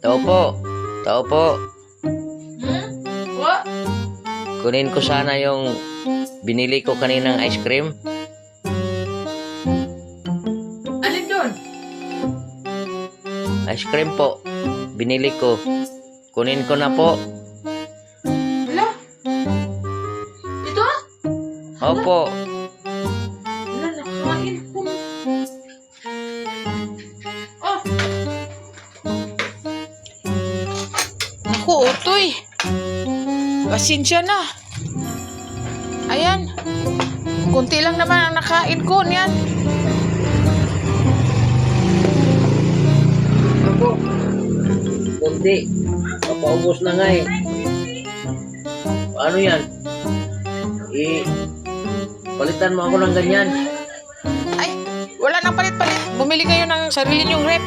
Tao po. Tao po. What? Kunin ko sana yung binili ko kaninang ice cream. Alin doon? Ice cream po. Binili ko. Kunin ko na po. Wala. Ito? Opo. Wala, nakain ko. Oh, Naku, Utoy. Pasensya na. Ayan. Kunti lang naman ang nakain ko niyan. Ako. Kunti. Papaubos na nga eh. Paano yan? Palitan mo ako ng ganyan. Ay, wala nang palit-palit. Bumili kayo ng sarili niyong rep.